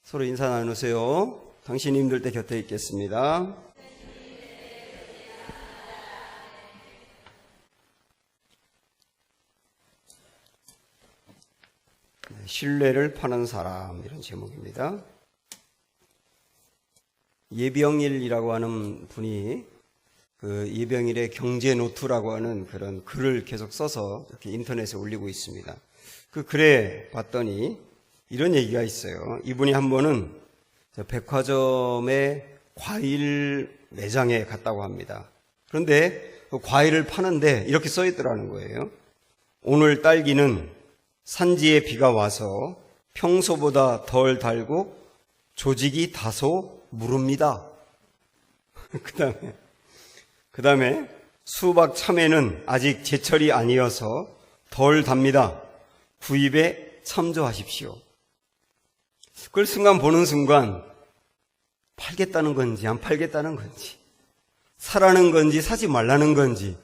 서로 인사 나누세요. 당신이 힘들 때 곁에 있겠습니다. 신뢰를 파는 사람, 이런 제목입니다. 예병일이라고 하는 분이 그 예병일의 경제 노트라고 하는 그런 글을 계속 써서 이렇게 인터넷에 올리고 있습니다. 그 글에 봤더니 이런 얘기가 있어요. 이분이 한 번은 백화점의 과일 매장에 갔다고 합니다. 그런데 그 과일을 파는데 이렇게 써 있더라는 거예요. 오늘 딸기는 산지에 비가 와서 평소보다 덜 달고 조직이 다소 무릅니다. 그 다음에 수박 참외는 아직 제철이 아니어서 덜 답니다. 구입에 참조하십시오. 그걸 보는 순간 팔겠다는 건지 안 팔겠다는 건지 사라는 건지 사지 말라는 건지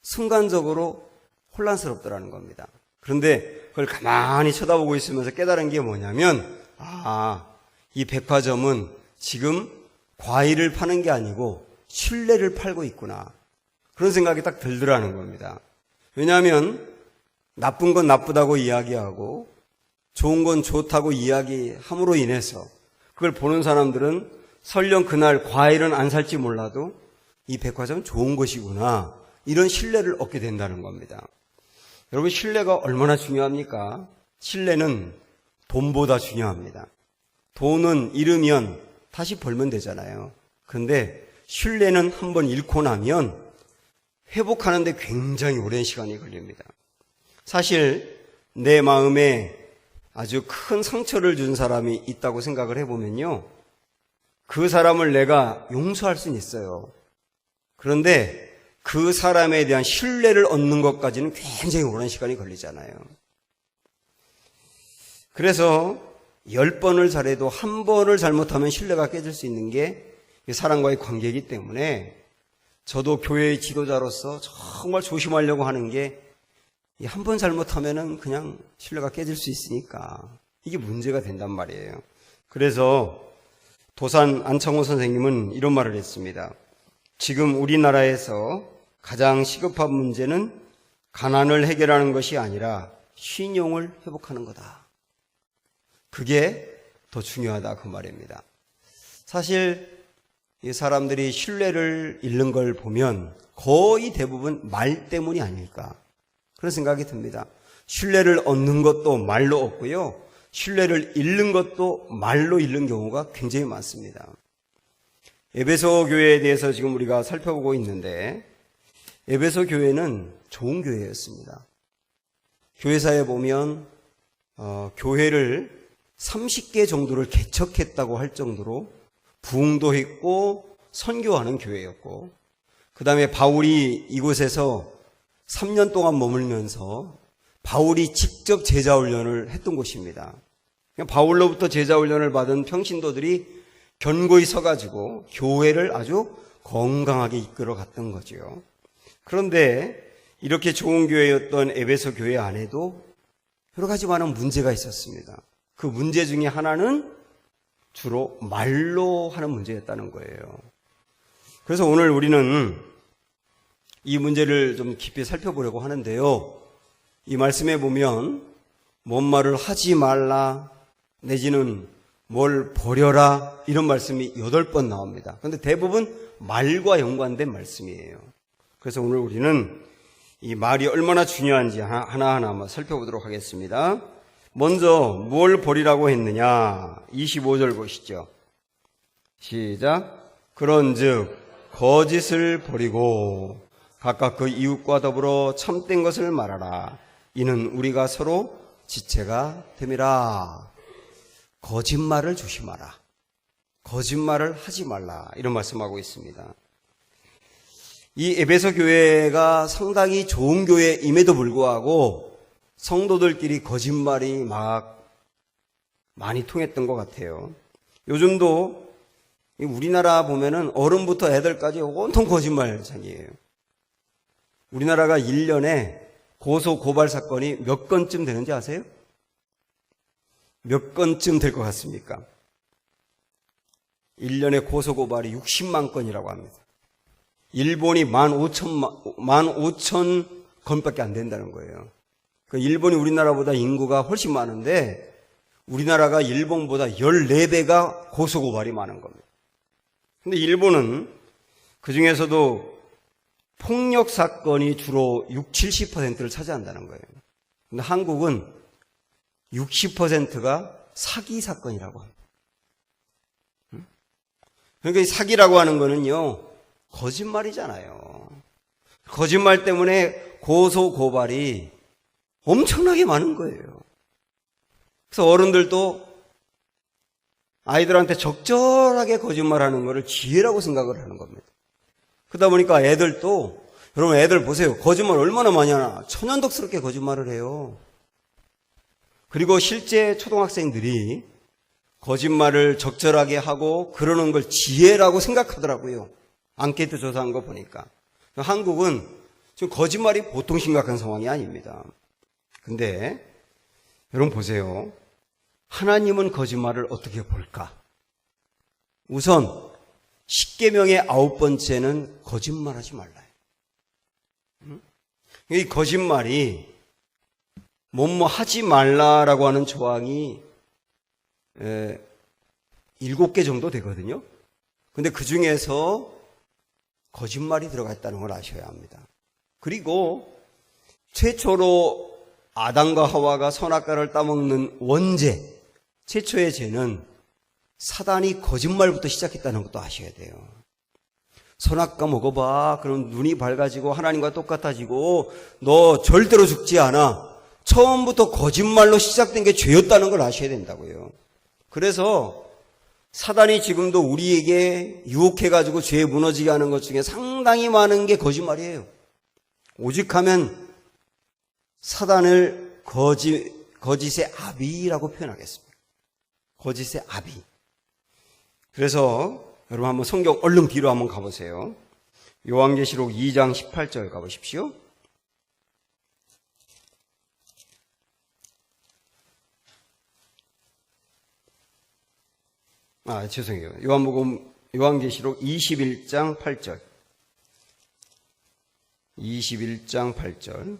순간적으로 혼란스럽더라는 겁니다. 그런데 그걸 가만히 쳐다보고 있으면서 깨달은 게 뭐냐면 이 백화점은 지금 과일을 파는 게 아니고 신뢰를 팔고 있구나, 그런 생각이 딱 들더라는 겁니다. 왜냐하면 나쁜 건 나쁘다고 이야기하고 좋은 건 좋다고 이야기함으로 인해서 그걸 보는 사람들은 설령 그날 과일은 안 살지 몰라도 이 백화점은 좋은 것이구나, 이런 신뢰를 얻게 된다는 겁니다. 여러분, 신뢰가 얼마나 중요합니까? 신뢰는 돈보다 중요합니다. 돈은 잃으면 다시 벌면 되잖아요. 그런데 신뢰는 한번 잃고 나면 회복하는 데 굉장히 오랜 시간이 걸립니다. 사실 내 마음에 아주 큰 상처를 준 사람이 있다고 생각을 해보면요, 그 사람을 내가 용서할 수는 있어요. 그런데 그 사람에 대한 신뢰를 얻는 것까지는 굉장히 오랜 시간이 걸리잖아요. 그래서 10번을 잘해도 한 번을 잘못하면 신뢰가 깨질 수 있는 게 사람과의 관계이기 때문에 저도 교회의 지도자로서 정말 조심하려고 하는 게, 한 번 잘못하면은 그냥 신뢰가 깨질 수 있으니까 이게 문제가 된단 말이에요. 그래서 도산 안창호 선생님은 이런 말을 했습니다. 지금 우리나라에서 가장 시급한 문제는 가난을 해결하는 것이 아니라 신용을 회복하는 거다. 그게 더 중요하다, 그 말입니다. 사실 이 사람들이 신뢰를 잃는 걸 보면 거의 대부분 말 때문이 아닐까, 그런 생각이 듭니다. 신뢰를 얻는 것도 말로 얻고요, 신뢰를 잃는 것도 말로 잃는 경우가 굉장히 많습니다. 에베소 교회에 대해서 지금 우리가 살펴보고 있는데, 에베소 교회는 좋은 교회였습니다. 교회사에 보면 교회를 30개 정도를 개척했다고 할 정도로 부흥도 했고 선교하는 교회였고, 그 다음에 바울이 이곳에서 3년 동안 머물면서 바울이 직접 제자훈련을 했던 곳입니다. 바울로부터 제자훈련을 받은 평신도들이 견고히 서가지고 교회를 아주 건강하게 이끌어 갔던 거죠. 그런데 이렇게 좋은 교회였던 에베소 교회 안에도 여러 가지 많은 문제가 있었습니다. 그 문제 중에 하나는 주로 말로 하는 문제였다는 거예요. 그래서 오늘 우리는 이 문제를 좀 깊이 살펴보려고 하는데요, 이 말씀에 보면 뭔 말을 하지 말라 내지는 뭘 버려라, 이런 말씀이 8번 나옵니다. 그런데 대부분 말과 연관된 말씀이에요. 그래서 오늘 우리는 이 말이 얼마나 중요한지 하나하나 한번 살펴보도록 하겠습니다. 먼저 뭘 버리라고 했느냐, 25절 보시죠. 시작. 그런즉 거짓을 버리고 각각 그 이웃과 더불어 참된 것을 말하라. 이는 우리가 서로 지체가 됨이라. 거짓말을 조심하라, 거짓말을 하지 말라, 이런 말씀하고 있습니다. 이 에베소 교회가 상당히 좋은 교회임에도 불구하고 성도들끼리 거짓말이 많이 통했던 것 같아요. 요즘도 우리나라 보면은 어른부터 애들까지 온통 거짓말쟁이에요. 우리나라가 1년에 고소 고발 사건이 몇 건쯤 되는지 아세요? 몇 건쯤 될 것 같습니까? 1년에 고소고발이 60만 건이라고 합니다. 일본이 15,000 건밖에 안 된다는 거예요. 일본이 우리나라보다 인구가 훨씬 많은데 우리나라가 일본보다 14배가 고소고발이 많은 겁니다. 근데 일본은 그 중에서도 폭력 사건이 주로 70%를 차지한다는 거예요. 근데 한국은 60%가 사기 사건이라고 합니다. 그러니까 이 사기라고 하는 거는요, 거짓말이잖아요. 거짓말 때문에 고소 고발이 엄청나게 많은 거예요. 그래서 어른들도 아이들한테 적절하게 거짓말하는 것을 지혜라고 생각을 하는 겁니다. 그러다 보니까 애들도, 여러분 애들 보세요. 거짓말 얼마나 많이 하나. 천연덕스럽게 거짓말을 해요. 그리고 실제 초등학생들이 거짓말을 적절하게 하고 그러는 걸 지혜라고 생각하더라고요. 앙케이트 조사한 거 보니까. 한국은 지금 거짓말이 보통 심각한 상황이 아닙니다. 근데 여러분 보세요. 하나님은 거짓말을 어떻게 볼까? 우선 10계명의 9번째는 거짓말하지 말라요. 이 거짓말이 뭐뭐 하지 말라라고 하는 조항이 7개 정도 되거든요. 근데 그 중에서 거짓말이 들어가 있다는 걸 아셔야 합니다. 그리고 최초로 아담과 하와가 선악과를 따먹는 원죄, 최초의 죄는 사단이 거짓말부터 시작했다는 것도 아셔야 돼요. 선악과 먹어봐. 그럼 눈이 밝아지고 하나님과 똑같아지고 너 절대로 죽지 않아. 처음부터 거짓말로 시작된 게 죄였다는 걸 아셔야 된다고요. 그래서 사단이 지금도 우리에게 유혹해가지고 죄에 무너지게 하는 것 중에 상당히 많은 게 거짓말이에요. 오직하면 사단을 거짓의 아비라고 표현하겠습니다. 거짓의 아비. 그래서 여러분 한번 성경 얼른 뒤로 한번 가보세요. 요한계시록 2장 18절 가보십시오. 죄송해요. 요한계시록 21장 8절. 21장 8절.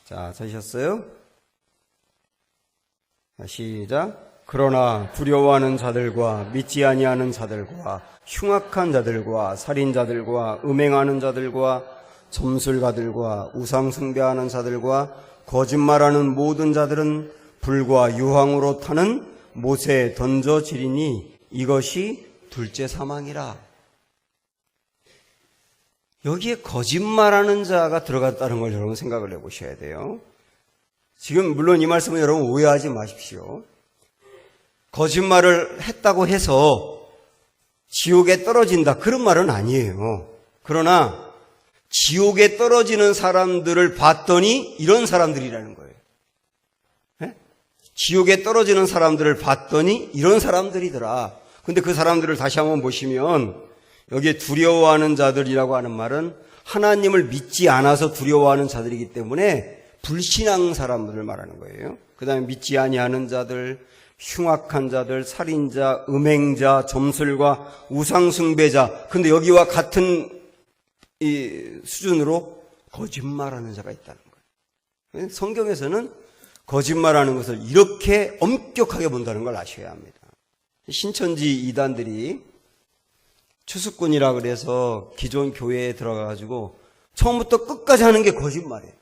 자, 찾으셨어요? 시작. 그러나 두려워하는 자들과 믿지 아니하는 자들과 흉악한 자들과 살인자들과 음행하는 자들과 점술가들과 우상숭배하는 자들과 거짓말하는 모든 자들은 불과 유황으로 타는 못에 던져지리니 이것이 둘째 사망이라. 여기에 거짓말하는 자가 들어갔다는 걸 여러분 생각을 해보셔야 돼요. 지금 물론 이 말씀은 여러분 오해하지 마십시오. 거짓말을 했다고 해서 지옥에 떨어진다 그런 말은 아니에요. 그러나 지옥에 떨어지는 사람들을 봤더니 이런 사람들이라는 거예요. 네? 지옥에 떨어지는 사람들을 봤더니 이런 사람들이더라. 근데 그 사람들을 다시 한번 보시면 여기에 두려워하는 자들이라고 하는 말은 하나님을 믿지 않아서 두려워하는 자들이기 때문에 불신앙 사람들을 말하는 거예요. 그 다음에 믿지 아니하는 자들, 흉악한 자들, 살인자, 음행자, 점술과 우상숭배자. 근데 여기와 같은 이 수준으로 거짓말하는 자가 있다는 거예요. 성경에서는 거짓말하는 것을 이렇게 엄격하게 본다는 걸 아셔야 합니다. 신천지 이단들이 추수꾼이라 그래서 기존 교회에 들어가가지고 처음부터 끝까지 하는 게 거짓말이에요.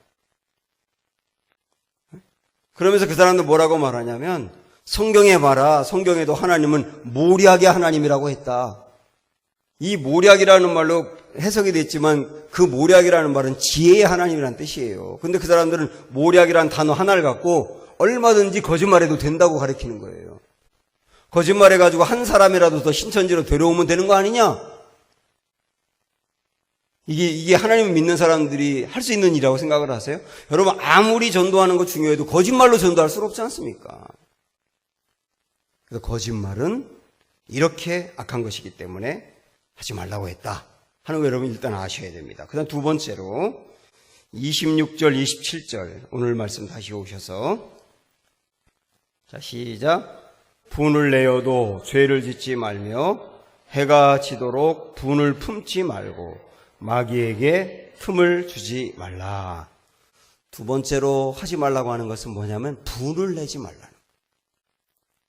그러면서 그 사람들 뭐라고 말하냐면 성경에 봐라. 성경에도 하나님은 모략의 하나님이라고 했다. 이 모략이라는 말로 해석이 됐지만 그 모략이라는 말은 지혜의 하나님이라는 뜻이에요. 근데 그 사람들은 모략이라는 단어 하나를 갖고 얼마든지 거짓말해도 된다고 가르치는 거예요. 거짓말해가지고 한 사람이라도 더 신천지로 데려오면 되는 거 아니냐? 이게 하나님을 믿는 사람들이 할 수 있는 일이라고 생각을 하세요? 여러분 아무리 전도하는 거 중요해도 거짓말로 전도할 수 없지 않습니까? 그래서 거짓말은 이렇게 악한 것이기 때문에 하지 말라고 했다 하는 거 여러분 일단 아셔야 됩니다. 그 다음 두 번째로 26절, 27절 오늘 말씀 다시 오셔서 자, 시작. 분을 내어도 죄를 짓지 말며 해가 지도록 분을 품지 말고 마귀에게 틈을 주지 말라. 두 번째로 하지 말라고 하는 것은 뭐냐면 분을 내지 말라는 거예요.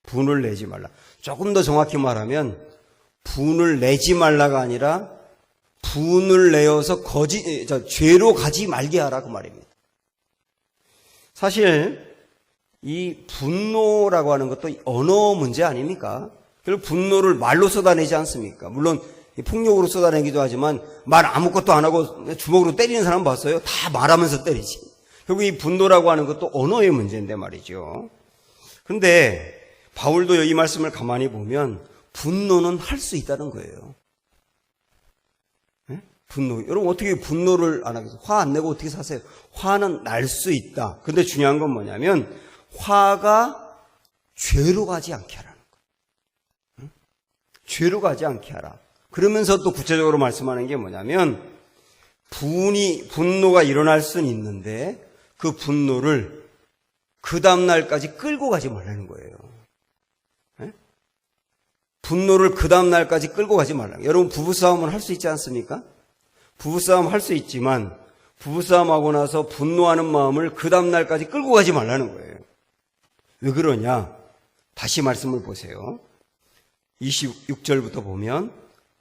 분을 내지 말라. 조금 더 정확히 말하면 분을 내지 말라가 아니라 분을 내어서 죄로 가지 말게 하라 그 말입니다. 사실 이 분노라고 하는 것도 언어 문제 아닙니까? 결국 분노를 말로 쏟아내지 않습니까? 물론 폭력으로 쏟아내기도 하지만 말 아무것도 안 하고 주먹으로 때리는 사람 봤어요? 다 말하면서 때리지. 결국 이 분노라고 하는 것도 언어의 문제인데 말이죠. 그런데 바울도 이 말씀을 가만히 보면 분노는 할 수 있다는 거예요. 네? 분노. 여러분 어떻게 분노를 안 하겠어요? 화 안 내고 어떻게 사세요? 화는 날 수 있다. 근데 중요한 건 뭐냐면 화가 죄로 가지 않게 하라는 거예요. 죄로 가지 않게 하라. 그러면서 또 구체적으로 말씀하는 게 뭐냐면 분노가 일어날 수는 있는데 그 분노를 그 다음날까지 끌고 가지 말라는 거예요. 분노를 그 다음날까지 끌고 가지 말라는 거예요. 여러분 부부싸움은 할 수 있지 않습니까? 부부싸움 할 수 있지만 부부싸움하고 나서 분노하는 마음을 그 다음날까지 끌고 가지 말라는 거예요. 왜 그러냐? 다시 말씀을 보세요. 26절부터 보면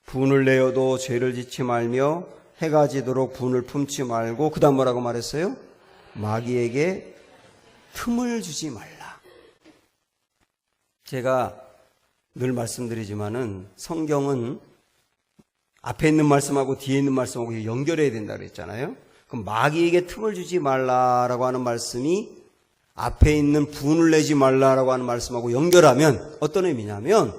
분을 내어도 죄를 짓지 말며 해가 지도록 분을 품지 말고 그 다음 뭐라고 말했어요? 마귀에게 틈을 주지 말라. 제가 늘 말씀드리지만은 성경은 앞에 있는 말씀하고 뒤에 있는 말씀하고 연결해야 된다고 그랬잖아요. 그럼 마귀에게 틈을 주지 말라라고 하는 말씀이 앞에 있는 분을 내지 말라라고 하는 말씀하고 연결하면 어떤 의미냐면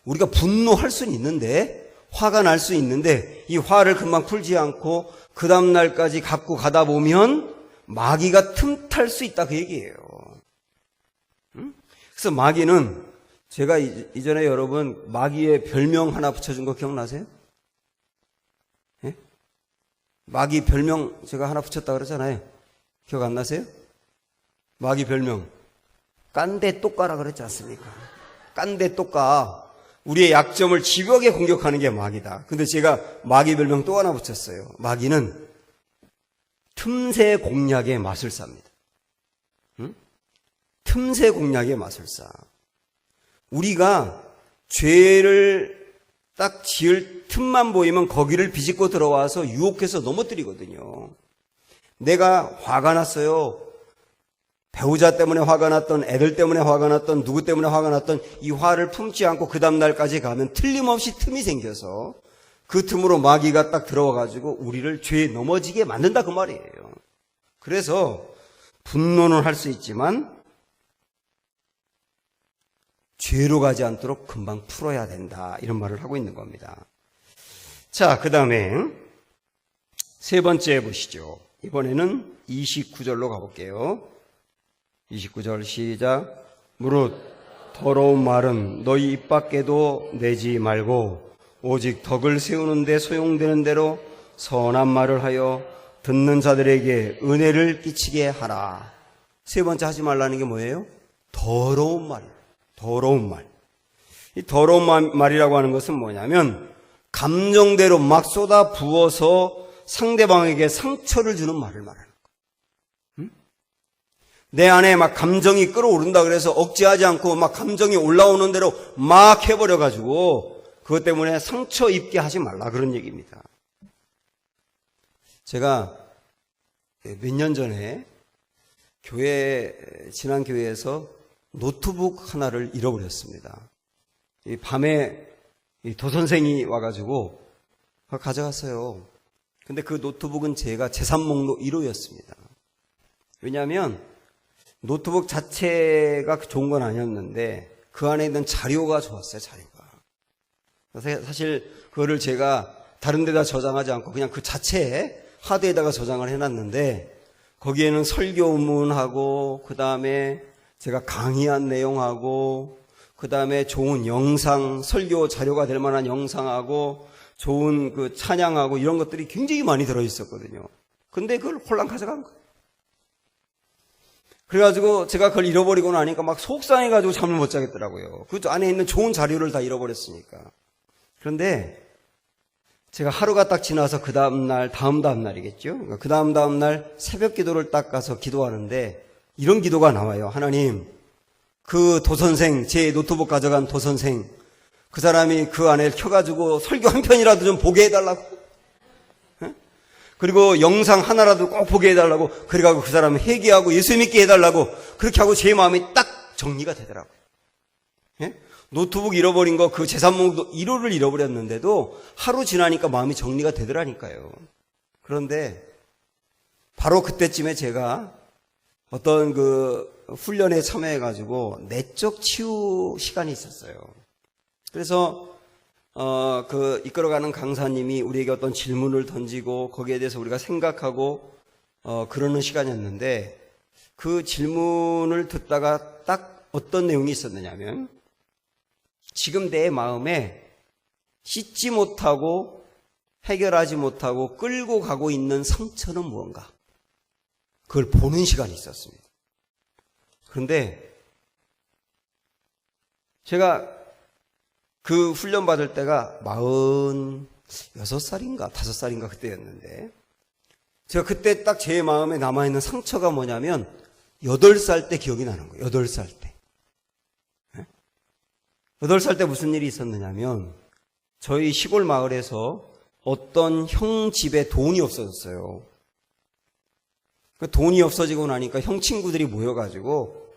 우리가 분노할 수는 있는데 화가 날 수 있는데 이 화를 금방 풀지 않고 그 다음날까지 갖고 가다 보면 마귀가 틈탈 수 있다 그 얘기예요. 그래서 마귀는 제가 이전에 여러분 마귀의 별명 하나 붙여준 거 기억나세요? 예? 마귀 별명 제가 하나 붙였다 그러잖아요. 기억 안 나세요? 마귀 별명 깐대 똑까라 그랬지 않습니까? 깐대 똑까. 우리의 약점을 집요하게 공격하는 게 마귀다. 근데 제가 마귀 별명 또 하나 붙였어요. 마귀는 틈새 공략의 마술사입니다. 응? 틈새 공략의 마술사. 우리가 죄를 딱 지을 틈만 보이면 거기를 비집고 들어와서 유혹해서 넘어뜨리거든요. 내가 화가 났어요. 배우자 때문에 화가 났던, 애들 때문에 화가 났던, 누구 때문에 화가 났던 이 화를 품지 않고 그 다음날까지 가면 틀림없이 틈이 생겨서 그 틈으로 마귀가 딱 들어와가지고 우리를 죄에 넘어지게 만든다 그 말이에요. 그래서 분노는 할 수 있지만 죄로 가지 않도록 금방 풀어야 된다 이런 말을 하고 있는 겁니다. 자, 그 다음에 세 번째 보시죠. 이번에는 29절로 가볼게요. 29절 시작. 무릇 더러운 말은 너희 입 밖에도 내지 말고 오직 덕을 세우는 데 소용되는 대로 선한 말을 하여 듣는 자들에게 은혜를 끼치게 하라. 세 번째 하지 말라는 게 뭐예요? 더러운 말이에요. 더러운 말. 이 더러운 말이라고 하는 것은 뭐냐면 감정대로 막 쏟아 부어서 상대방에게 상처를 주는 말을 말하는 거예요. 내 안에 막 감정이 끌어오른다 그래서 억제하지 않고 막 감정이 올라오는 대로 막 해버려가지고 그것 때문에 상처 입게 하지 말라 그런 얘기입니다. 제가 몇 년 전에 지난 교회에서 노트북 하나를 잃어버렸습니다. 이 밤에 이 도선생이 와가지고 가져갔어요. 근데 그 노트북은 제가 재산 목록 1호였습니다. 왜냐하면 노트북 자체가 좋은 건 아니었는데 그 안에 있는 자료가 좋았어요. 자료가. 사실 그거를 제가 다른 데다 저장하지 않고 그냥 그 자체에 하드에다가 저장을 해놨는데 거기에는 설교문하고 그 다음에 제가 강의한 내용하고 그 다음에 좋은 영상, 설교 자료가 될 만한 영상하고 좋은 그 찬양하고 이런 것들이 굉장히 많이 들어있었거든요. 근데 그걸 홀랑 가져간 거예요. 그래가지고 제가 그걸 잃어버리고 나니까 막 속상해가지고 잠을 못 자겠더라고요. 그 안에 있는 좋은 자료를 다 잃어버렸으니까. 그런데 제가 하루가 딱 지나서 그 다음날, 다음 날이겠죠. 그러니까 그 다음 날 새벽 기도를 딱 가서 기도하는데 이런 기도가 나와요. 하나님, 그 도선생, 제 노트북 가져간 도선생, 그 사람이 그 안에 켜가지고 설교 한 편이라도 좀 보게 해달라고. 그리고 영상 하나라도 꼭 보게 해달라고. 그래가지고 그 사람을 회개하고 예수 믿게 해달라고. 그렇게 하고 제 마음이 딱 정리가 되더라고요. 예? 노트북 잃어버린 거 그 재산목도 1호를 잃어버렸는데도 하루 지나니까 마음이 정리가 되더라니까요. 그런데 바로 그때쯤에 제가 어떤 그 훈련에 참여해가지고 내적 치유 시간이 있었어요. 그래서 그 이끌어가는 강사님이 우리에게 어떤 질문을 던지고 거기에 대해서 우리가 생각하고 그러는 시간이었는데 그 질문을 듣다가 딱 어떤 내용이 있었느냐면 지금 내 마음에 씻지 못하고 해결하지 못하고 끌고 가고 있는 상처는 무언가? 그걸 보는 시간이 있었습니다. 그런데 제가 그 훈련 받을 때가 46살인가 5살인가 그때였는데 제가 그때 딱 제 마음에 남아있는 상처가 뭐냐면 8살 때 기억이 나는 거예요. 8살 때. 8살 때 무슨 일이 있었느냐면 저희 시골 마을에서 어떤 형 집에 돈이 없어졌어요. 그 돈이 없어지고 나니까 형 친구들이 모여가지고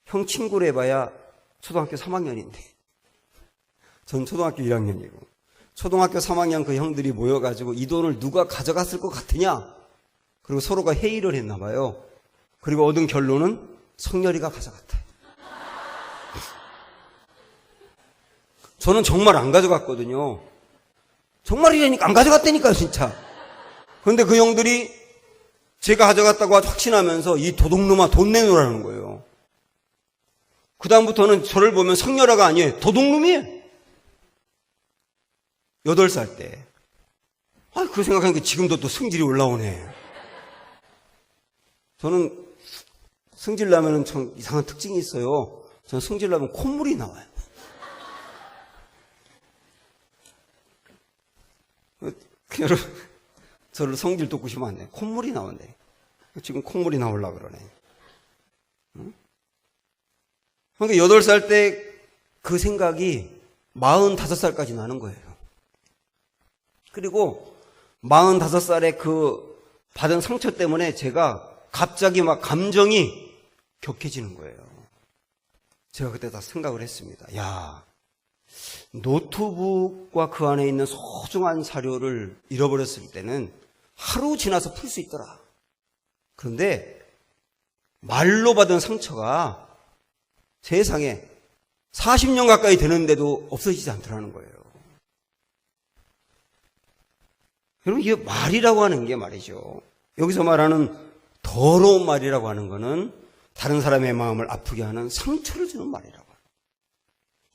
형 친구를 해봐야 초등학교 3학년인데 전 초등학교 1학년이고 초등학교 3학년 그 형들이 모여가지고 이 돈을 누가 가져갔을 것 같으냐? 그리고 서로가 회의를 했나 봐요. 그리고 얻은 결론은 성렬이가 가져갔다. 저는 정말 안 가져갔거든요. 정말이라니까 안 가져갔다니까요, 진짜. 그런데 그 형들이 제가 가져갔다고 확신하면서 이 도둑놈아 돈 내놓으라는 거예요. 그 다음부터는 저를 보면 성렬아가 아니에요. 도둑놈이에요. 8살 때. 그 생각하니까 지금도 또 성질이 올라오네. 저는 성질 나면은 참 이상한 특징이 있어요. 저는 성질 나면 콧물이 나와요. 여러분, 저를 성질 돋구시면 안 돼요. 콧물이 나온대. 지금 콧물이 나오려고 그러네. 응? 그러니까 8살 때 그 생각이 45살까지 나는 거예요. 그리고 45살에 그 받은 상처 때문에 제가 갑자기 막 감정이 격해지는 거예요. 제가 그때 다 생각을 했습니다. 야, 노트북과 그 안에 있는 소중한 자료를 잃어버렸을 때는 하루 지나서 풀 수 있더라. 그런데 말로 받은 상처가 세상에 40년 가까이 되는데도 없어지지 않더라는 거예요. 여러분, 이게 말이라고 하는 게 말이죠. 여기서 말하는 더러운 말이라고 하는 거는 다른 사람의 마음을 아프게 하는 상처를 주는 말이라고.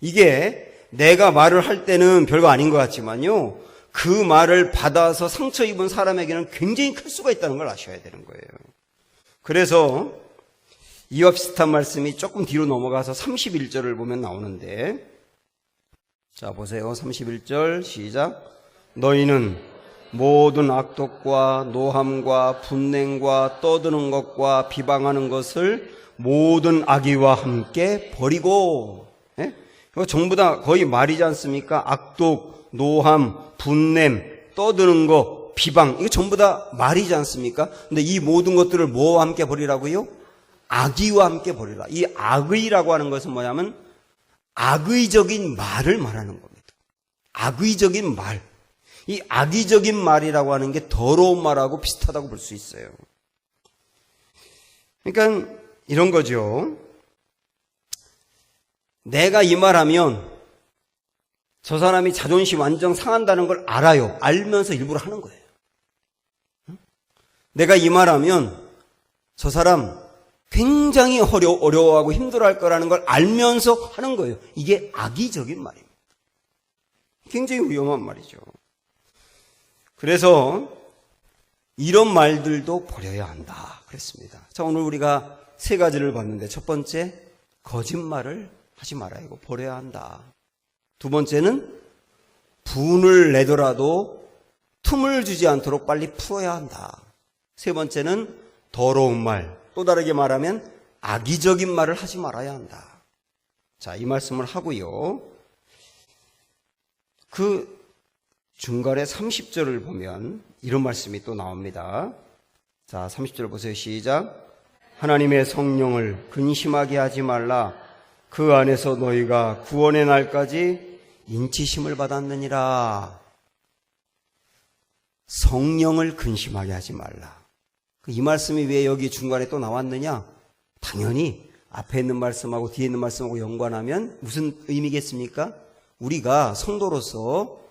이게 내가 말을 할 때는 별거 아닌 것 같지만요. 그 말을 받아서 상처 입은 사람에게는 굉장히 클 수가 있다는 걸 아셔야 되는 거예요. 그래서 이와 비슷한 말씀이 조금 뒤로 넘어가서 31절을 보면 나오는데, 자 보세요. 31절 시작. 너희는 모든 악독과 노함과 분냉과 떠드는 것과 비방하는 것을 모든 악의와 함께 버리고. 이거 전부 다 거의 말이지 않습니까? 악독, 노함, 분냄, 떠드는 거, 비방, 이거 전부 다 말이지 않습니까? 근데 이 모든 것들을 뭐와 함께 버리라고요? 악의와 함께 버리라. 이 악의라고 하는 것은 뭐냐면 악의적인 말을 말하는 겁니다. 악의적인 말. 이 악의적인 말이라고 하는 게 더러운 말하고 비슷하다고 볼 수 있어요. 그러니까 이런 거죠. 내가 이 말하면 저 사람이 자존심 완전 상한다는 걸 알아요. 알면서 일부러 하는 거예요. 내가 이 말하면 저 사람 굉장히 어려워하고 힘들어할 거라는 걸 알면서 하는 거예요. 이게 악의적인 말입니다. 굉장히 위험한 말이죠. 그래서 이런 말들도 버려야 한다 그랬습니다. 자, 오늘 우리가 세 가지를 봤는데, 첫 번째, 거짓말을 하지 말아야 하고 버려야 한다. 두 번째는 분을 내더라도 틈을 주지 않도록 빨리 풀어야 한다. 세 번째는 더러운 말, 또 다르게 말하면 악의적인 말을 하지 말아야 한다. 자, 이 말씀을 하고요. 그 중간에 30절을 보면 이런 말씀이 또 나옵니다. 자, 30절 보세요. 시작. 하나님의 성령을 근심하게 하지 말라. 그 안에서 너희가 구원의 날까지 인치심을 받았느니라. 성령을 근심하게 하지 말라. 이 말씀이 왜 여기 중간에 또 나왔느냐? 당연히 앞에 있는 말씀하고 뒤에 있는 말씀하고 연관하면 무슨 의미겠습니까? 우리가 성도로서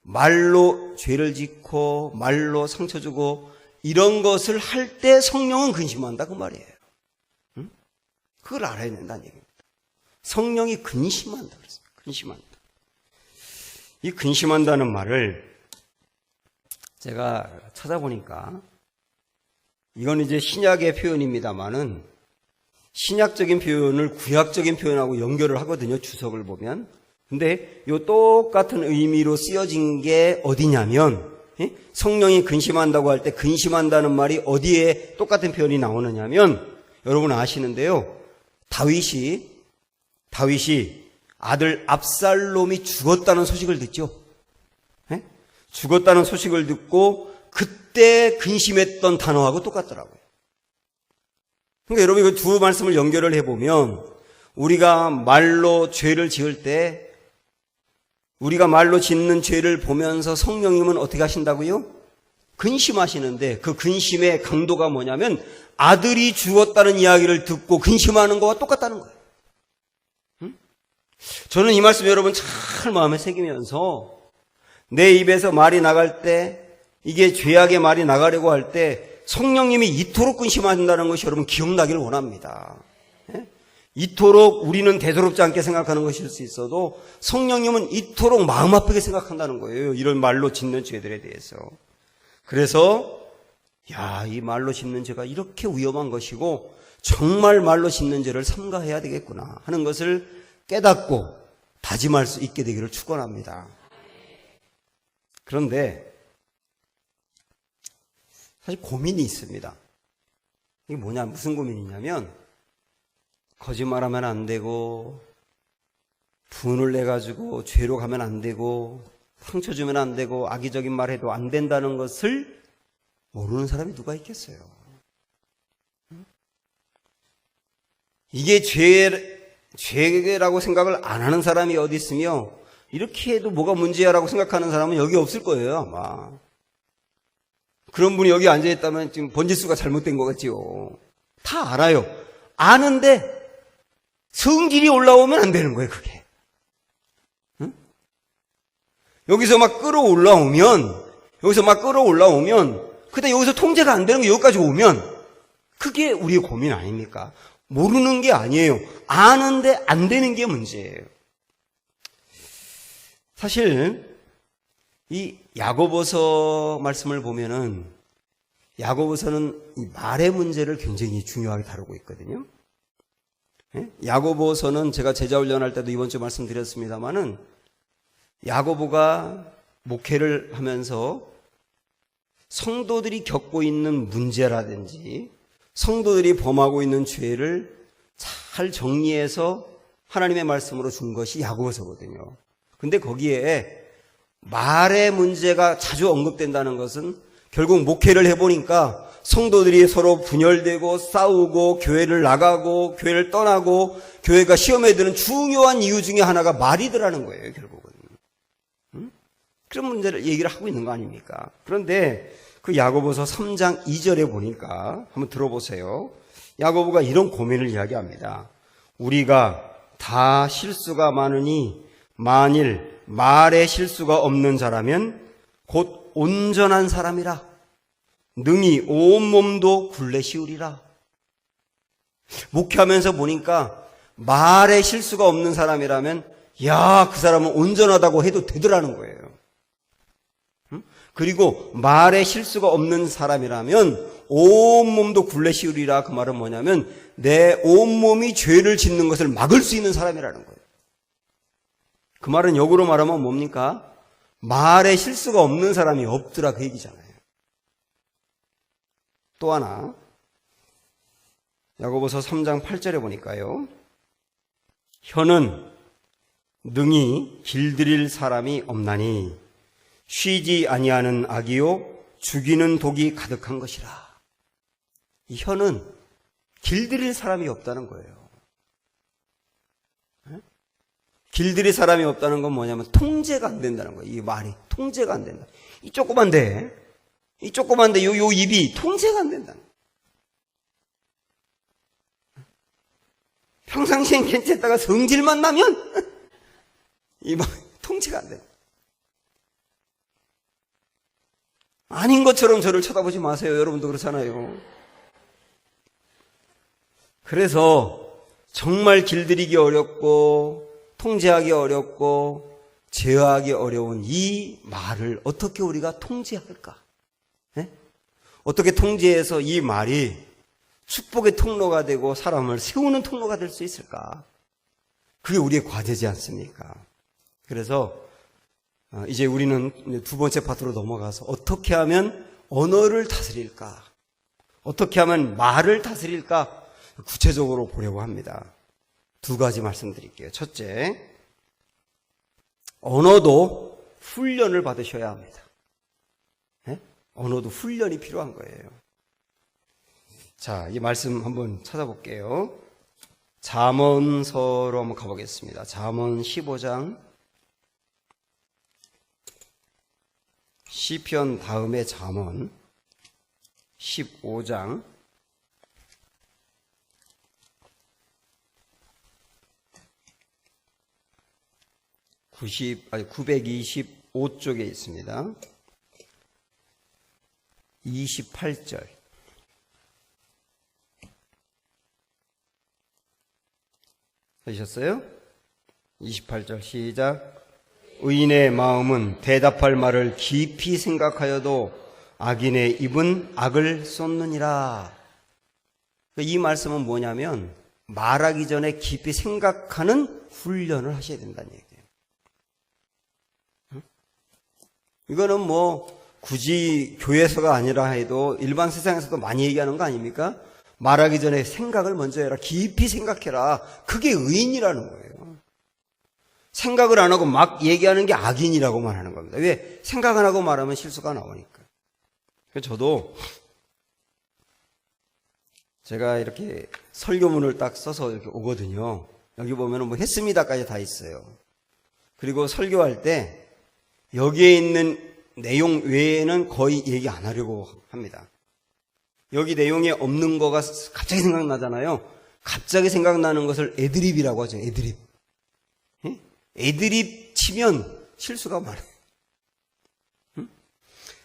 말로 죄를 짓고 말로 상처 주고 이런 것을 할 때 성령은 근심한다 그 말이에요. 응? 그걸 알아야 된다는 얘기입니다. 성령이 근심한다 그랬어요. 근심한다. 이 근심한다는 말을 제가 찾아보니까 이건 이제 신약의 표현입니다만은 신약적인 표현을 구약적인 표현하고 연결을 하거든요. 주석을 보면. 근데 이 똑같은 의미로 쓰여진 게 어디냐면 성령이 근심한다고 할 때 근심한다는 말이 어디에 똑같은 표현이 나오느냐면 여러분 아시는데요. 다윗이 아들 압살롬이 죽었다는 소식을 듣죠. 죽었다는 소식을 듣고 그때 근심했던 단어하고 똑같더라고요. 그러니까 여러분 이 두 말씀을 연결을 해보면 우리가 말로 죄를 지을 때 우리가 말로 짓는 죄를 보면서 성령님은 어떻게 하신다고요? 근심하시는데 그 근심의 강도가 뭐냐면 아들이 죽었다는 이야기를 듣고 근심하는 거와 똑같다는 거예요. 저는 이 말씀 여러분 잘 마음에 새기면서 내 입에서 말이 나갈 때 이게 죄악의 말이 나가려고 할 때 성령님이 이토록 근심한다는 것이 여러분 기억나기를 원합니다. 이토록 우리는 대수롭지 않게 생각하는 것일 수 있어도 성령님은 이토록 마음 아프게 생각한다는 거예요. 이런 말로 짓는 죄들에 대해서. 그래서 이 말로 짓는 죄가 이렇게 위험한 것이고 정말 말로 짓는 죄를 삼가해야 되겠구나 하는 것을 깨닫고 다짐할 수 있게 되기를 축원합니다. 그런데 사실 고민이 있습니다. 이게 뭐냐, 무슨 고민이냐면 거짓말하면 안 되고 분을 내가지고 죄로 가면 안 되고 상처 주면 안 되고 악의적인 말 해도 안 된다는 것을 모르는 사람이 누가 있겠어요. 이게 죄라고 생각을 안 하는 사람이 어디 있으며 이렇게 해도 뭐가 문제야라고 생각하는 사람은 여기 없을 거예요 아마. 그런 분이 여기 앉아있다면 지금 번지수가 잘못된 거겠지요. 다 알아요. 아는데 성질이 올라오면 안 되는 거예요 그게. 응? 여기서 막 끌어올라오면 그때 여기서 통제가 안 되는 게 여기까지 오면 그게 우리의 고민 아닙니까? 모르는 게 아니에요. 아는데 안 되는 게 문제예요. 사실 이 야고보서 말씀을 보면은 야고보서는 이 말의 문제를 굉장히 중요하게 다루고 있거든요. 야고보서는 제가 제자훈련할 때도 이번 주에 말씀드렸습니다마는 야고보가 목회를 하면서 성도들이 겪고 있는 문제라든지 성도들이 범하고 있는 죄를 잘 정리해서 하나님의 말씀으로 준 것이 야고보서거든요. 근데 거기에 말의 문제가 자주 언급된다는 것은 결국 목회를 해보니까 성도들이 서로 분열되고 싸우고 교회를 나가고 교회를 떠나고 교회가 시험에 드는 중요한 이유 중에 하나가 말이더라는 거예요 결국은. 그런 문제를 얘기를 하고 있는 거 아닙니까? 그런데 그 야고보서 3장 2절에 보니까 한번 들어보세요. 야고보가 이런 고민을 이야기합니다. 우리가 다 실수가 많으니 만일 말에 실수가 없는 자라면 곧 온전한 사람이라 능히 온몸도 굴레 씌우리라. 목회하면서 보니까 말에 실수가 없는 사람이라면 그 사람은 온전하다고 해도 되더라는 거예요. 그리고 말에 실수가 없는 사람이라면 온몸도 굴레 씌우리라. 그 말은 뭐냐면 내 온몸이 죄를 짓는 것을 막을 수 있는 사람이라는 거예요. 그 말은 역으로 말하면 뭡니까? 말에 실수가 없는 사람이 없더라, 그 얘기잖아요. 또 하나, 야고보서 3장 8절에 보니까요, 혀는 능히 길들일 사람이 없나니 쉬지 아니하는 악이요 죽이는 독이 가득한 것이라. 이 혀는 길들일 사람이 없다는 거예요. 길들일 사람이 없다는 건 뭐냐면 통제가 안 된다는 거예요. 이 말이 통제가 안 된다. 이 조그만데 요 입이 통제가 안 된다. 평상시엔 괜찮다가 성질만 나면 이 말 통제가 안 된다. 아닌 것처럼 저를 쳐다보지 마세요. 여러분도 그렇잖아요. 그래서 정말 길들이기 어렵고 통제하기 어렵고 제어하기 어려운 이 말을 어떻게 우리가 통제할까? 네? 어떻게 통제해서 이 말이 축복의 통로가 되고 사람을 세우는 통로가 될 수 있을까? 그게 우리의 과제지 않습니까? 그래서 이제 우리는 두 번째 파트로 넘어가서 어떻게 하면 언어를 다스릴까? 어떻게 하면 말을 다스릴까? 구체적으로 보려고 합니다. 두 가지 말씀드릴게요. 첫째, 언어도 훈련을 받으셔야 합니다. 네? 언어도 훈련이 필요한 거예요. 자, 이 말씀 한번 찾아볼게요. 잠언서로 한번 가보겠습니다. 잠언 15장, 시편 다음에 잠언 15장 925쪽에 있습니다. 28절. 되셨어요? 28절 시작. 의인의 마음은 대답할 말을 깊이 생각하여도 악인의 입은 악을 쏟느니라. 이 말씀은 뭐냐면 말하기 전에 깊이 생각하는 훈련을 하셔야 된다는 얘기예요. 이거는 뭐 굳이 교회에서가 아니라 해도 일반 세상에서도 많이 얘기하는 거 아닙니까? 말하기 전에 생각을 먼저 해라. 깊이 생각해라. 그게 의인이라는 거예요. 생각을 안 하고 막 얘기하는 게 악인이라고만 하는 겁니다. 왜? 생각 안 하고 말하면 실수가 나오니까. 그래서 저도 제가 이렇게 설교문을 딱 써서 이렇게 오거든요. 여기 보면은 뭐 했습니다까지 다 있어요. 그리고 설교할 때 여기에 있는 내용 외에는 거의 얘기 안 하려고 합니다. 여기 내용에 없는 거가 갑자기 생각나잖아요. 갑자기 생각나는 것을 애드립이라고 하죠. 애드립. 애드립 치면 실수가 많아요.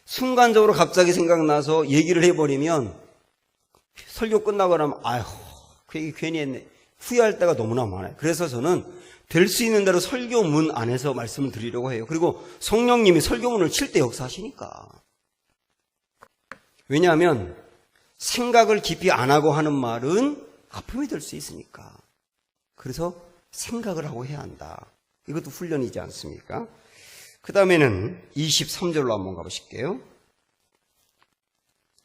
순간적으로 갑자기 생각나서 얘기를 해버리면 설교 끝나고 나면 아휴 그 얘기 괜히 했네. 후회할 때가 너무나 많아요. 그래서 저는 될 수 있는 대로 설교문 안에서 말씀을 드리려고 해요. 그리고 성령님이 설교문을 칠 때 역사하시니까. 왜냐하면 생각을 깊이 안 하고 하는 말은 아픔이 될 수 있으니까. 그래서 생각을 하고 해야 한다. 이것도 훈련이지 않습니까? 그 다음에는 23절로 한번 가보실게요.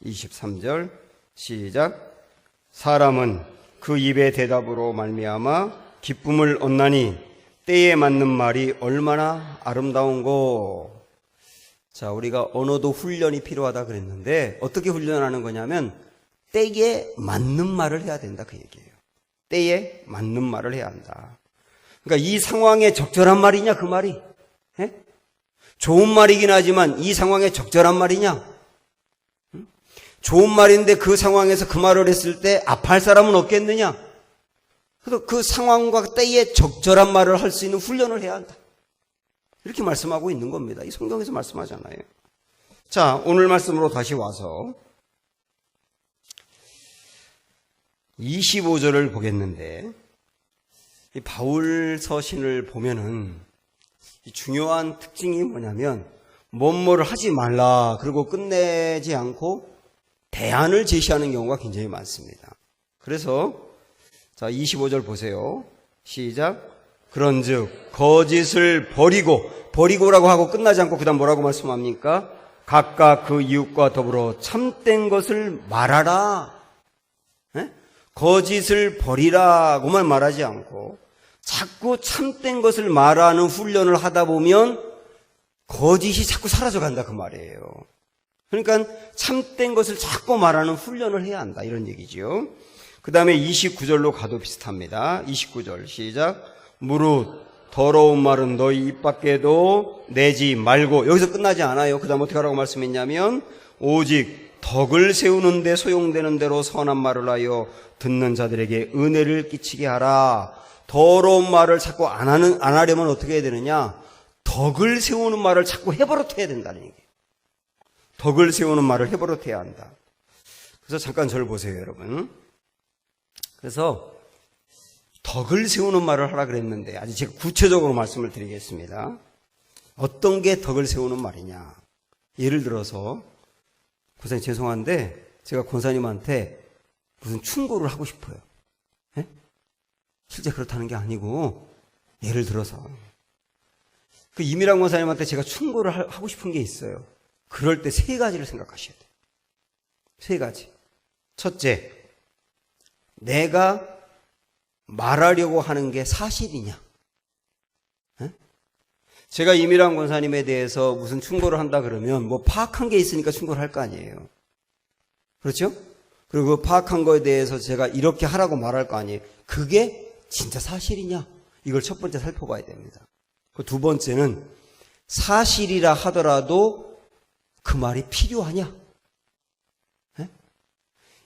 23절 시작. 사람은 그 입의 대답으로 말미암아 기쁨을 얻나니 때에 맞는 말이 얼마나 아름다운고. 자, 우리가 언어도 훈련이 필요하다 그랬는데 어떻게 훈련하는 거냐면 때에 맞는 말을 해야 된다 그 얘기예요. 때에 맞는 말을 해야 한다. 그러니까 이 상황에 적절한 말이냐 그 말이. 좋은 말이긴 하지만 이 상황에 적절한 말이냐. 좋은 말인데 그 상황에서 그 말을 했을 때 아파할 사람은 없겠느냐. 그래서 그 상황과 때에 적절한 말을 할 수 있는 훈련을 해야 한다. 이렇게 말씀하고 있는 겁니다. 이 성경에서 말씀하잖아요. 자, 오늘 말씀으로 다시 와서 25절을 보겠는데 이 바울 서신을 보면은 이 중요한 특징이 뭐냐면 뭐뭐를 하지 말라 그리고 끝내지 않고 대안을 제시하는 경우가 굉장히 많습니다. 그래서 자 25절 보세요. 시작. 그런즉 거짓을 버리고라고 하고 끝나지 않고 그 다음 뭐라고 말씀합니까? 각각 그 이웃과 더불어 참된 것을 말하라. 네? 거짓을 버리라고만 말하지 않고 자꾸 참된 것을 말하는 훈련을 하다 보면 거짓이 자꾸 사라져간다 그 말이에요. 그러니까 참된 것을 자꾸 말하는 훈련을 해야 한다 이런 얘기죠. 그 다음에 29절로 가도 비슷합니다. 29절 시작. 무릇 더러운 말은 너희 입 밖에도 내지 말고. 여기서 끝나지 않아요. 그 다음 어떻게 하라고 말씀했냐면 오직 덕을 세우는 데 소용되는 대로 선한 말을 하여 듣는 자들에게 은혜를 끼치게 하라. 더러운 말을 자꾸 안 하려면 어떻게 해야 되느냐? 덕을 세우는 말을 자꾸 해버릇해야 된다는 얘기예요. 덕을 세우는 말을 해버릇해야 한다. 그래서 잠깐 저를 보세요, 여러분. 그래서 덕을 세우는 말을 하라 그랬는데 아주 제가 구체적으로 말씀을 드리겠습니다. 어떤 게 덕을 세우는 말이냐? 예를 들어서 권사님 죄송한데 제가 권사님한테 무슨 충고를 하고 싶어요. 예? 실제 그렇다는 게 아니고 예를 들어서 그 이미랑 권사님한테 제가 충고를 하고 싶은 게 있어요. 그럴 때 세 가지를 생각하셔야 돼요. 세 가지. 첫째, 내가 말하려고 하는 게 사실이냐? 에? 제가 이미랑 권사님에 대해서 무슨 충고를 한다 그러면 뭐 파악한 게 있으니까 충고를 할 거 아니에요. 그렇죠? 그리고 그 파악한 거에 대해서 제가 이렇게 하라고 말할 거 아니에요. 그게 진짜 사실이냐? 이걸 첫 번째 살펴봐야 됩니다. 그 두 번째는 사실이라 하더라도 그 말이 필요하냐? 에?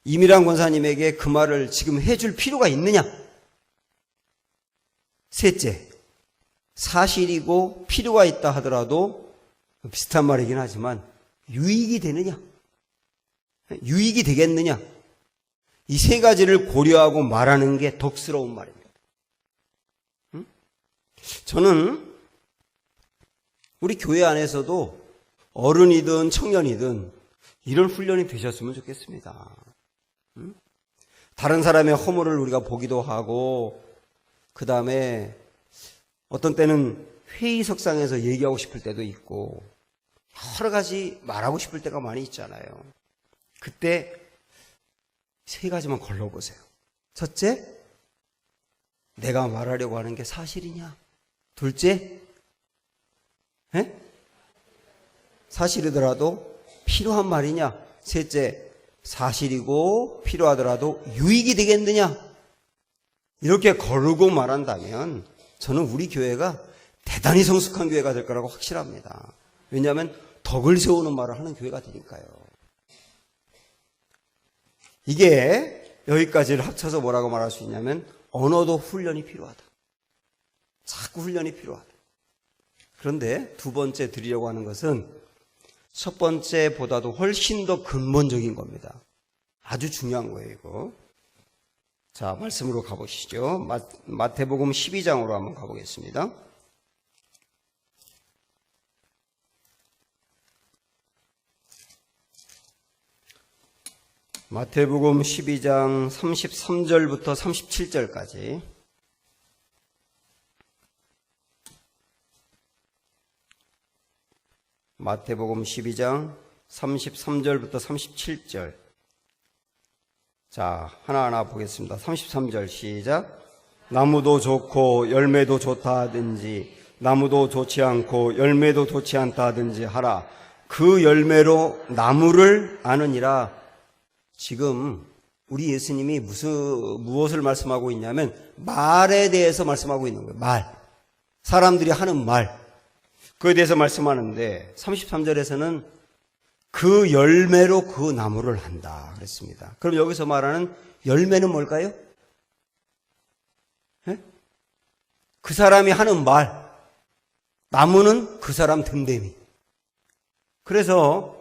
이미랑 권사님에게 그 말을 지금 해줄 필요가 있느냐? 셋째, 사실이고 필요가 있다 하더라도 비슷한 말이긴 하지만 유익이 되느냐? 유익이 되겠느냐? 이 세 가지를 고려하고 말하는 게 덕스러운 말입니다. 저는 우리 교회 안에서도 어른이든 청년이든 이런 훈련이 되셨으면 좋겠습니다. 다른 사람의 허물을 우리가 보기도 하고 그 다음에 어떤 때는 회의석상에서 얘기하고 싶을 때도 있고 여러 가지 말하고 싶을 때가 많이 있잖아요. 그때 세 가지만 걸러보세요. 첫째, 내가 말하려고 하는 게 사실이냐? 둘째, 사실이더라도 필요한 말이냐? 셋째, 사실이고 필요하더라도 유익이 되겠느냐? 이렇게 거르고 말한다면 저는 우리 교회가 대단히 성숙한 교회가 될 거라고 확실합니다. 왜냐하면 덕을 세우는 말을 하는 교회가 되니까요. 이게 여기까지를 합쳐서 뭐라고 말할 수 있냐면 언어도 훈련이 필요하다. 자꾸 훈련이 필요하다. 그런데 두 번째 드리려고 하는 것은 첫 번째보다도 훨씬 더 근본적인 겁니다. 아주 중요한 거예요, 이거. 자, 말씀으로 가보시죠. 마태복음 12장으로 한번 가보겠습니다. 마태복음 12장 33절부터 37절까지. 마태복음 12장 33절부터 37절. 자, 하나하나 보겠습니다. 33절 시작. 나무도 좋고 열매도 좋다 하든지 나무도 좋지 않고 열매도 좋지 않다 하든지 하라. 그 열매로 나무를 아느니라. 지금 우리 예수님이 무엇을 말씀하고 있냐면 말에 대해서 말씀하고 있는 거예요. 말. 사람들이 하는 말. 그에 대해서 말씀하는데 33절에서는 그 열매로 그 나무를 한다 그랬습니다. 그럼 여기서 말하는 열매는 뭘까요? 네? 그 사람이 하는 말. 나무는 그 사람 됨됨이. 그래서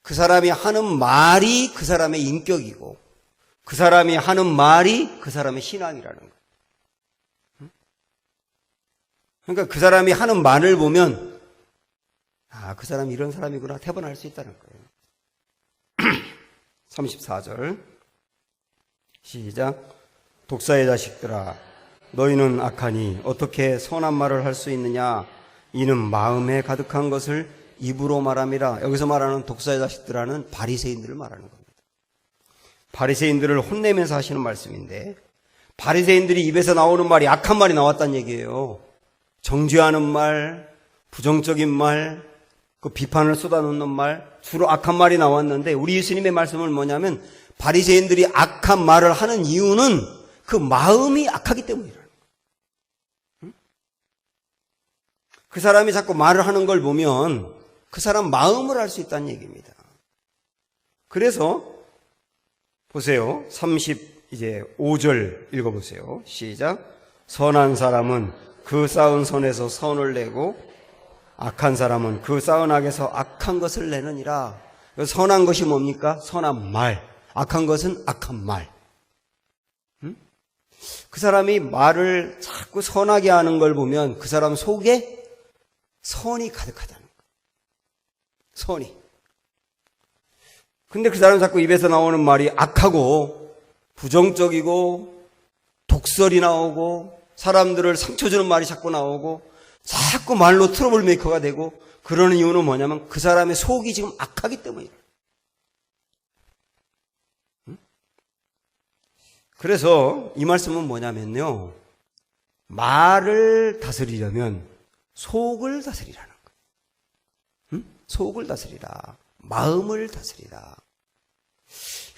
그 사람이 하는 말이 그 사람의 인격이고 그 사람이 하는 말이 그 사람의 신앙이라는 거예요. 그러니까 그 사람이 하는 말을 보면 아, 그 사람이 이런 사람이구나 태반할 수 있다는 거예요. 34절 시작. 독사의 자식들아, 너희는 악하니 어떻게 선한 말을 할 수 있느냐? 이는 마음에 가득한 것을 입으로 말함이라. 여기서 말하는 독사의 자식들아는 바리새인들을 말하는 겁니다. 바리새인들을 혼내면서 하시는 말씀인데, 바리새인들이 입에서 나오는 말이 악한 말이 나왔다는 얘기예요. 정죄하는 말, 부정적인 말, 그 비판을 쏟아놓는 말, 주로 악한 말이 나왔는데, 우리 예수님의 말씀은 뭐냐면 바리새인들이 악한 말을 하는 이유는 그 마음이 악하기 때문이라는 거예요. 그 사람이 자꾸 말을 하는 걸 보면 그 사람 마음을 알 수 있다는 얘기입니다. 그래서 보세요. 35절 읽어보세요. 시작. 선한 사람은 그 쌓은 선에서 선을 내고 악한 사람은 그 쌓은 악에서 악한 것을 내느니라. 선한 것이 뭡니까? 선한 말. 악한 것은 악한 말. 그 사람이 말을 자꾸 선하게 하는 걸 보면 그 사람 속에 선이 가득하다는 거예요. 선이. 근데 그 사람 자꾸 입에서 나오는 말이 악하고 부정적이고 독설이 나오고 사람들을 상처 주는 말이 자꾸 나오고 자꾸 말로 트러블 메이커가 되고 그러는 이유는 뭐냐면 그 사람의 속이 지금 악하기 때문이에요. 그래서 이 말씀은 뭐냐면요. 말을 다스리려면 속을 다스리라는 거예요. 속을 다스리라. 마음을 다스리라.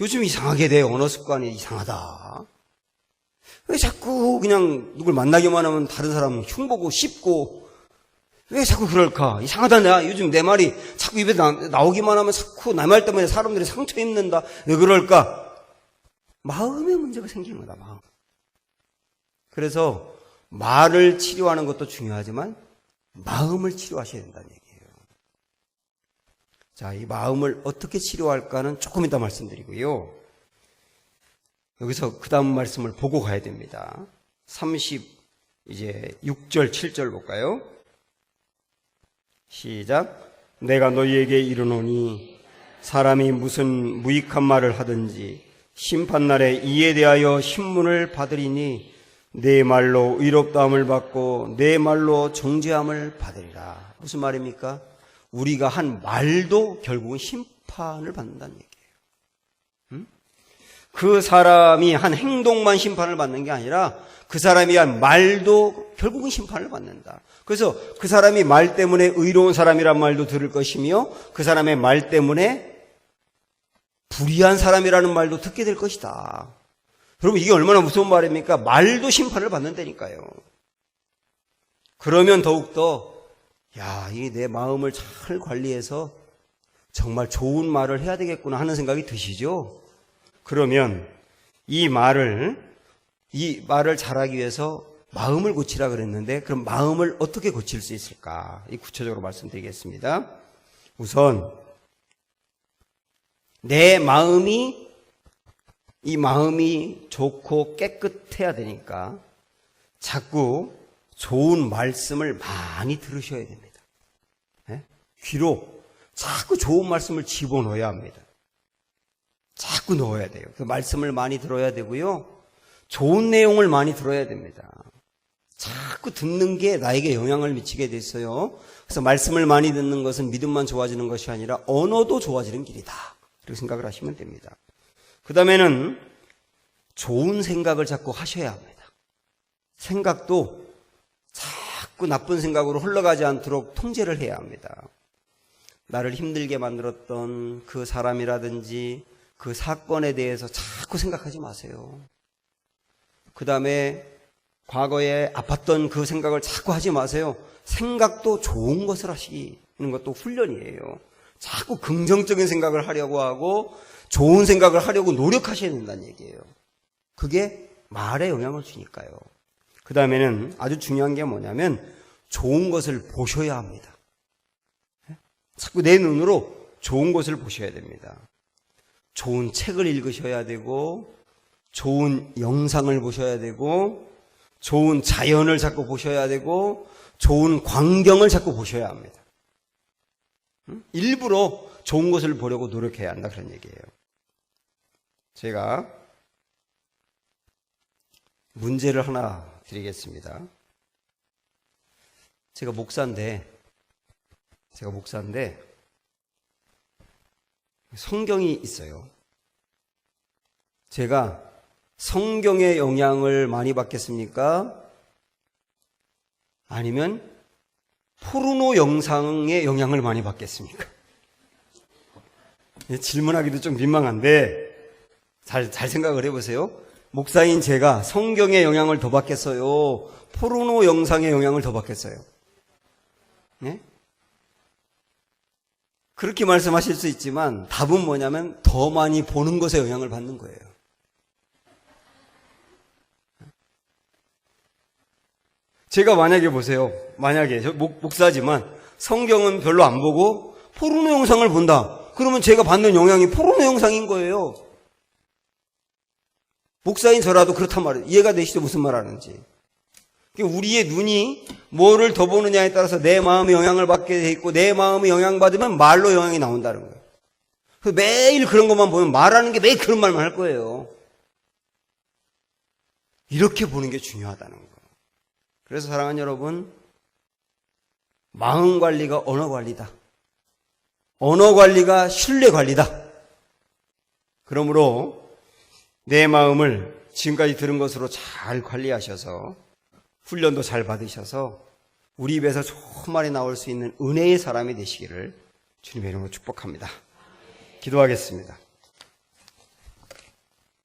요즘 이상하게 내 언어 습관이 이상하다. 왜 자꾸 그냥 누굴 만나기만 하면 다른 사람 흉보고 씹고 왜 자꾸 그럴까? 이상하다. 내가 요즘 내 말이 자꾸 입에 나오기만 하면 자꾸 내 말 때문에 사람들이 상처 입는다. 왜 그럴까? 마음에 문제가 생기는 거다. 마음. 그래서 말을 치료하는 것도 중요하지만 마음을 치료하셔야 된다는 얘기예요. 자, 이 마음을 어떻게 치료할까는 조금 이따 말씀드리고요. 여기서 그 다음 말씀을 보고 가야 됩니다. 6절, 7절 볼까요? 시작. 내가 너희에게 이르노니 사람이 무슨 무익한 말을 하든지 심판날에 이에 대하여 신문을 받으리니 내 말로 의롭다함을 받고 내 말로 정죄함을 받으리라. 무슨 말입니까? 우리가 한 말도 결국은 심판을 받는다는 얘기예요. 그 사람이 한 행동만 심판을 받는 게 아니라 그 사람이 한 말도 결국은 심판을 받는다. 그래서 그 사람이 말 때문에 의로운 사람이란 말도 들을 것이며 그 사람의 말 때문에 불의한 사람이라는 말도 듣게 될 것이다. 여러분, 이게 얼마나 무서운 말입니까? 말도 심판을 받는다니까요. 그러면 더욱더 이 내 마음을 잘 관리해서 정말 좋은 말을 해야 되겠구나 하는 생각이 드시죠? 그러면 이 말을 잘하기 위해서 마음을 고치라 그랬는데 그럼 마음을 어떻게 고칠 수 있을까? 구체적으로 말씀드리겠습니다. 우선 내 마음이 좋고 깨끗해야 되니까 자꾸 좋은 말씀을 많이 들으셔야 됩니다. 귀로 자꾸 좋은 말씀을 집어넣어야 합니다. 자꾸 넣어야 돼요. 그 말씀을 많이 들어야 되고요. 좋은 내용을 많이 들어야 됩니다. 자꾸 듣는 게 나에게 영향을 미치게 됐어요. 그래서 말씀을 많이 듣는 것은 믿음만 좋아지는 것이 아니라 언어도 좋아지는 길이다. 이렇게 생각을 하시면 됩니다. 그 다음에는 좋은 생각을 자꾸 하셔야 합니다. 생각도 자꾸 나쁜 생각으로 흘러가지 않도록 통제를 해야 합니다. 나를 힘들게 만들었던 그 사람이라든지 그 사건에 대해서 자꾸 생각하지 마세요. 그 다음에 과거에 아팠던 그 생각을 자꾸 하지 마세요. 생각도 좋은 것을 하시는 것도 훈련이에요. 자꾸 긍정적인 생각을 하려고 하고 좋은 생각을 하려고 노력하셔야 된다는 얘기예요. 그게 말에 영향을 주니까요. 그 다음에는 아주 중요한 게 뭐냐면 좋은 것을 보셔야 합니다. 자꾸 내 눈으로 좋은 것을 보셔야 됩니다. 좋은 책을 읽으셔야 되고 좋은 영상을 보셔야 되고 좋은 자연을 자꾸 보셔야 되고 좋은 광경을 자꾸 보셔야 합니다. 일부러 좋은 것을 보려고 노력해야 한다 그런 얘기예요. 제가 문제를 하나 드리겠습니다. 제가 목사인데 성경이 있어요. 제가 성경의 영향을 많이 받겠습니까? 아니면 포르노 영상의 영향을 많이 받겠습니까? 질문하기도 좀 민망한데 잘 생각을 해보세요. 목사인 제가 성경의 영향을 더 받겠어요? 포르노 영상의 영향을 더 받겠어요? 네? 그렇게 말씀하실 수 있지만 답은 뭐냐면 더 많이 보는 것에 영향을 받는 거예요. 제가 만약에 보세요. 만약에 저 목사지만 성경은 별로 안 보고 포르노 영상을 본다. 그러면 제가 받는 영향이 포르노 영상인 거예요. 목사인 저라도 그렇단 말이에요. 이해가 되시죠? 무슨 말 하는지. 우리의 눈이 뭐를 더 보느냐에 따라서 내 마음에 영향을 받게 돼 있고 내 마음에 영향받으면 말로 영향이 나온다는 거예요. 그래서 매일 그런 것만 보면 말하는 게 매일 그런 말만 할 거예요. 이렇게 보는 게 중요하다는 거예요. 그래서 사랑하는 여러분, 마음 관리가 언어 관리다. 언어 관리가 신뢰 관리다. 그러므로 내 마음을 지금까지 들은 것으로 잘 관리하셔서 훈련도 잘 받으셔서 우리 입에서 좋은 말이 나올 수 있는 은혜의 사람이 되시기를 주님의 이름으로 축복합니다. 기도하겠습니다.